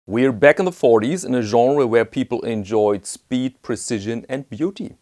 We're back in the 40s in a genre where people enjoyed speed, precision and beauty.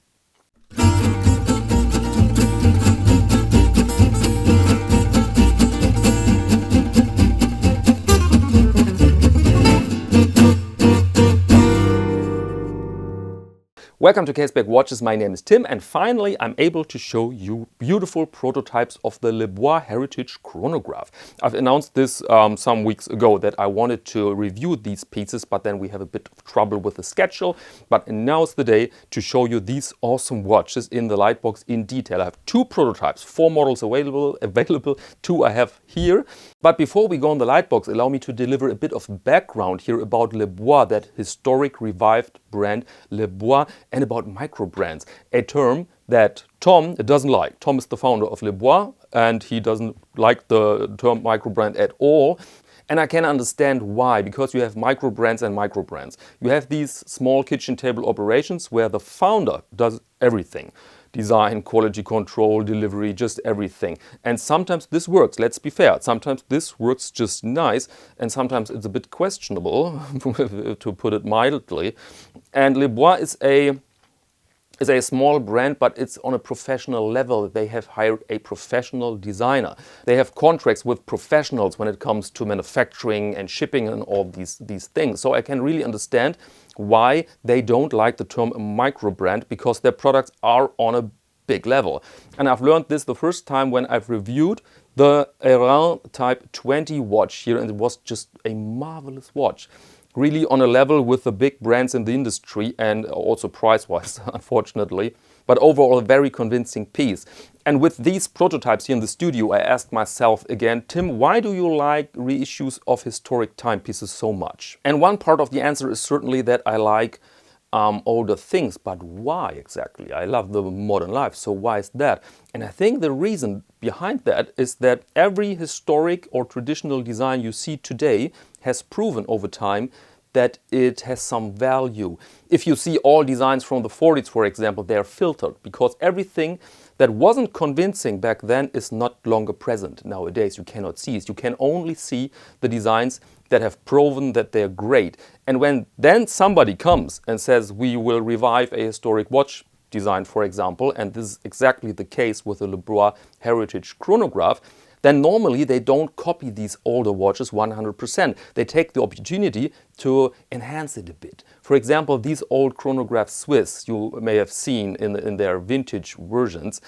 Welcome to Caseback Watches, my name is Tim and finally I'm able to show you beautiful prototypes of the Lebois Heritage Chronograph. I've announced this some weeks ago that I wanted to review these pieces, but then we have a bit of trouble with the schedule. But now's the day to show you these awesome watches in the Lightbox in detail. I have two prototypes, 4 models available, 2 I have here. But before we go on the Lightbox, allow me to deliver a bit of background here about Lebois, that historic revived brand Lebois, and about micro brands, a term that Tom doesn't like. Tom is the founder of Lebois and he doesn't like the term micro brand at all. And I can understand why, because you have micro brands and micro brands. You have these small kitchen table operations where the founder does everything. Design, quality control, delivery, just everything. And sometimes this works, let's be fair. Sometimes this works just nice and sometimes it's a bit questionable, to put it mildly. And Lebois is a small brand, but it's on a professional level. They have hired a professional designer. They have contracts with professionals when it comes to manufacturing and shipping and all these things. So I can really understand why they don't like the term micro brand, because their products are on a big level. And I've learned this the first time when I've reviewed the Erin Type 20 watch here, and it was just a marvelous watch. Really on a level with the big brands in the industry and also price-wise, unfortunately. But overall a very convincing piece. And with these prototypes here in the studio, I asked myself again, Tim, why do you like reissues of historic timepieces so much? And one part of the answer is certainly that I like older things, but why exactly? I love the modern life, so why is that? And I think the reason behind that is that every historic or traditional design you see today has proven over time that it has some value. If you see all designs from the 40s, for example, they are filtered because everything that wasn't convincing back then is not longer present. Nowadays you cannot see it. You can only see the designs that have proven that they're great. And when then somebody comes and says we will revive a historic watch design, for example, and this is exactly the case with the Lebois Heritage Chronograph, then normally they don't copy these older watches 100%. They take the opportunity to enhance it a bit. For example, these old Chronographe Suisse you may have seen in their vintage versions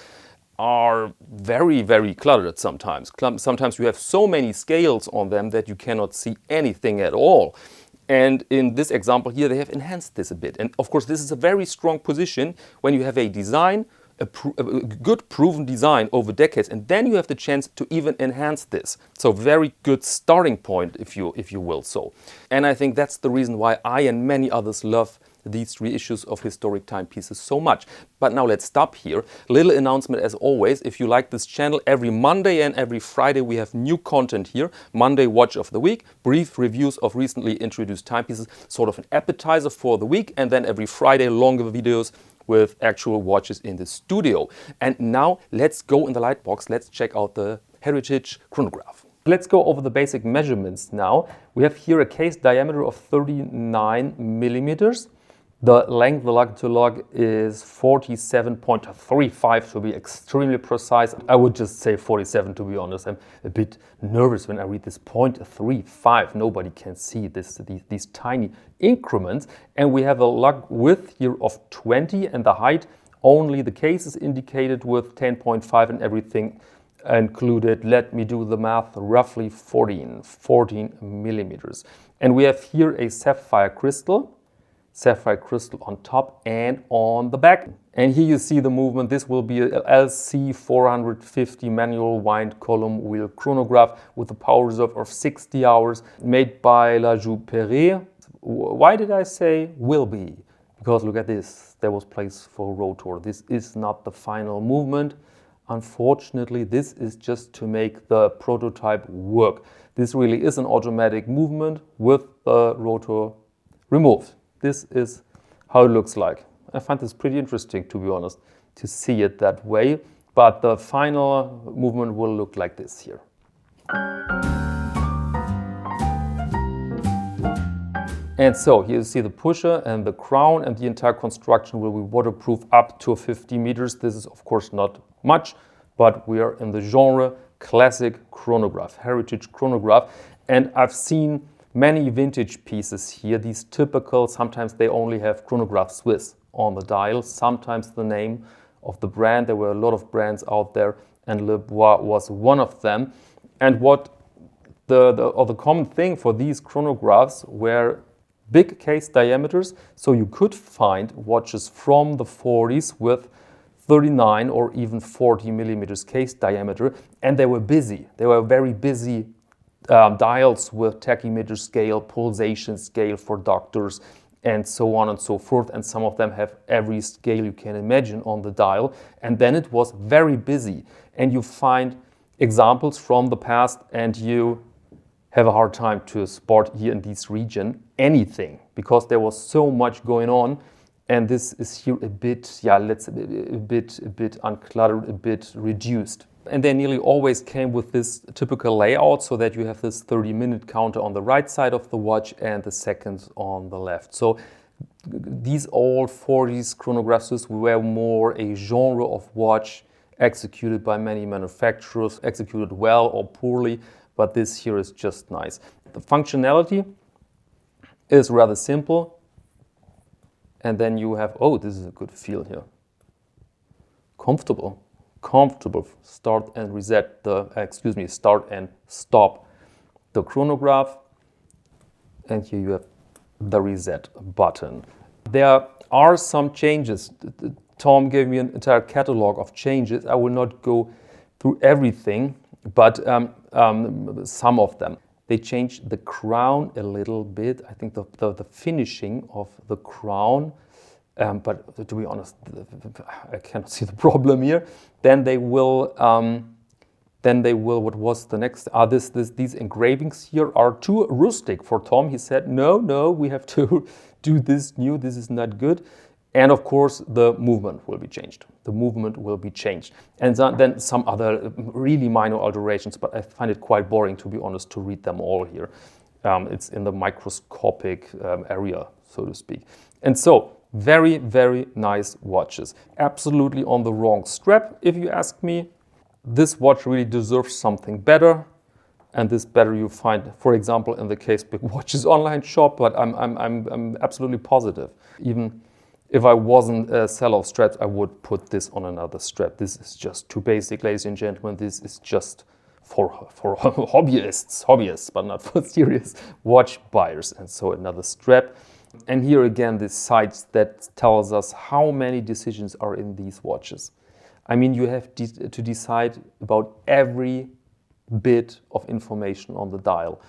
are very, very cluttered sometimes. Sometimes you have so many scales on them that you cannot see anything at all. And in this example here, they have enhanced this a bit. And of course, this is a very strong position when you have a design, a good proven design over decades, and then you have the chance to even enhance this. So very good starting point, if you will so. And I think that's the reason why I and many others love these reissues of historic timepieces so much. But now let's stop here. Little announcement as always, if you like this channel, every Monday and every Friday we have new content here. Monday, Watch of the Week, brief reviews of recently introduced timepieces, sort of an appetizer for the week, and then every Friday longer videos with actual watches in the studio. And now let's go in the Lightbox, let's check out the Heritage Chronograph. Let's go over the basic measurements now. We have here a case diameter of 39 millimeters. The length, the lug to lug, is 47.35 to be extremely precise. I would just say 47 to be honest. I'm a bit nervous when I read this 0.35. Nobody can see these tiny increments. And we have a lug width here of 20 and the height, only the case is indicated with 10.5 and everything included. Let me do the math, roughly 14 millimeters. And we have here a sapphire crystal on top and on the back. And here you see the movement. This will be a LC 450 manual wind column wheel chronograph with a power reserve of 60 hours, made by La Perret. Why did I say will be? Because look at this, there was place for rotor. This is not the final movement. Unfortunately, this is just to make the prototype work. This really is an automatic movement with the rotor removed. This is how it looks like. I find this pretty interesting, to be honest, to see it that way. But the final movement will look like this here. And so here you see the pusher and the crown, and the entire construction will be waterproof up to 50 meters. This is of course not much, but we are in the genre classic chronograph, heritage chronograph. And I've seen many vintage pieces here, these typical, sometimes they only have Chronographe Suisse on the dial, sometimes the name of the brand. There were a lot of brands out there, and Lebois was one of them. And what the common thing for these chronographs were big case diameters, so you could find watches from the 40s with 39 or even 40 millimeters case diameter, and they were busy. They were very busy dials with tachymeter scale, pulsation scale for doctors, and so on and so forth. And some of them have every scale you can imagine on the dial. And then it was very busy. And you find examples from the past, and you have a hard time to spot here in this region anything, because there was so much going on. And this is here a bit, yeah, let's a bit uncluttered, a bit reduced. And they nearly always came with this typical layout, so that you have this 30-minute counter on the right side of the watch and the seconds on the left. So these old 40s chronographs were more a genre of watch executed by many manufacturers, executed well or poorly, but this here is just nice. The functionality is rather simple. And then you have, oh, this is a good feel here. Comfortable. Start and reset the, start and stop the chronograph. And here you have the reset button. There are some changes. Tom gave me an entire catalog of changes. I will not go through everything, but some of them. They changed the crown a little bit. I think the finishing of the crown, but to be honest, I cannot see the problem here. Then they will, what was the next? These engravings here are too rustic for Tom. He said, no, we have to do this new, this is not good. And of course, the movement will be changed. And then some other really minor alterations, but I find it quite boring, to be honest, to read them all here. It's in the microscopic area, so to speak. And so, very, very nice watches. Absolutely on the wrong strap, if you ask me. This watch really deserves something better. And this better you find, for example, in the Caseback Watches online shop, but I'm absolutely positive. Even if I wasn't a seller of straps, I would put this on another strap. This is just too basic, ladies and gentlemen. This is just for hobbyists, but not for serious watch buyers. And so another strap. And here again, this site that tells us how many decisions are in these watches. I mean, you have to decide about every bit of information on the dial.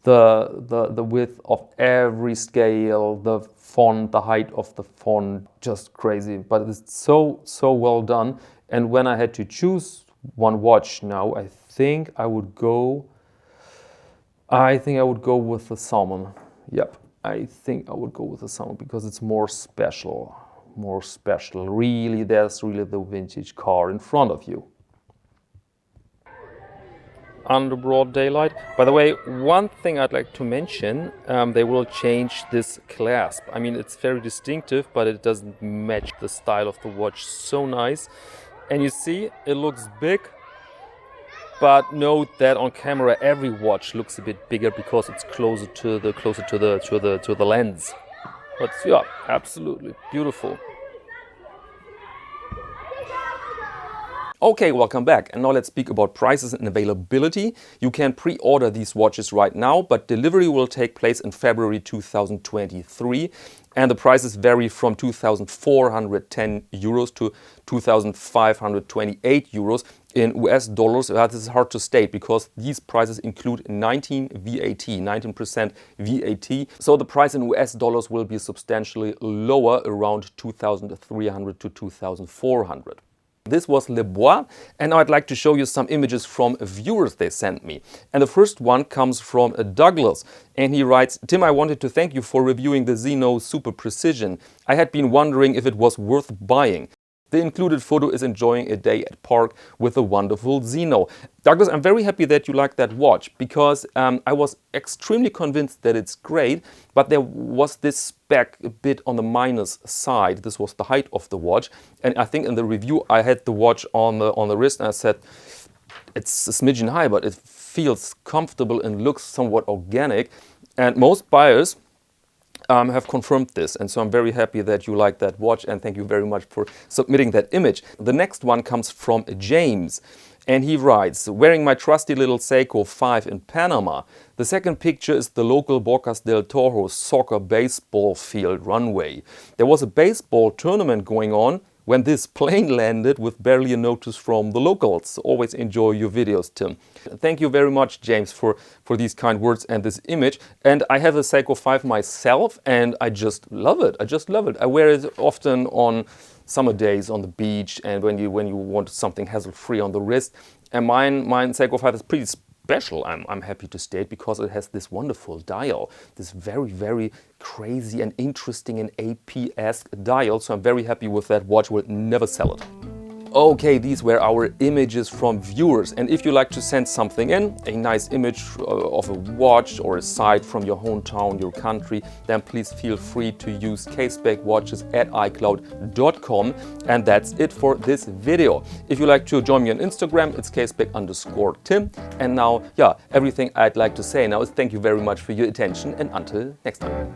The width of every scale, the font, the height of the font, just crazy. But it's so well done. And when I had to choose one watch now, I think I would go with the Salmon. Yep, I think I would go with the Salmon because it's more special. Really, there's really the vintage car in front of you. Under broad daylight. By the way, one thing I'd like to mention, they will change this clasp. I mean, it's very distinctive, but it doesn't match the style of the watch so nice. And you see, it looks big, but note that on camera every watch looks a bit bigger because it's closer to the lens. But yeah, absolutely beautiful. Okay, welcome back. And now let's speak about prices and availability. You can pre-order these watches right now, but delivery will take place in February 2023. And the prices vary from 2,410 euros to 2,528 euros in US dollars. This is hard to state because these prices include 19% VAT. So the price in US dollars will be substantially lower, around 2,300 to 2,400. This was Lebois, and now I'd like to show you some images from viewers they sent me. And the first one comes from Douglas, and he writes, Tim, I wanted to thank you for reviewing the Zeno Super Precision. I had been wondering if it was worth buying. The included photo is enjoying a day at park with a wonderful Zeno. Douglas, I'm very happy that you like that watch, because I was extremely convinced that it's great, but there was this spec a bit on the minus side. This was the height of the watch, and I think in the review I had the watch on the wrist and I said, it's a smidgen high, but it feels comfortable and looks somewhat organic. And most buyers have confirmed this, and so I'm very happy that you like that watch, and thank you very much for submitting that image. The next one comes from James, and he writes, wearing my trusty little Seiko 5 in Panama. The second picture is the local Bocas del Toro soccer baseball field runway. There was a baseball tournament going on when this plane landed with barely a notice from the locals. Always enjoy your videos, Tim. Thank you very much, James, for these kind words and this image. And I have a Seiko 5 myself, and I just love it. I just love it. I wear it often on summer days on the beach, and when you want something hassle-free on the wrist. And mine Seiko 5 is pretty special, I'm happy to state, because it has this wonderful dial, this very, very crazy and interesting and AP-esque dial. So I'm very happy with that watch. Will never sell it. Okay, these were our images from viewers, and if you like to send something in, a nice image of a watch or a site from your hometown, your country, then please feel free to use casebakwatches@icloud.com. And that's it for this video. If you like to join me on Instagram, it's caseback_Tim. And now, yeah, everything I'd like to say now is thank you very much for your attention, and until next time.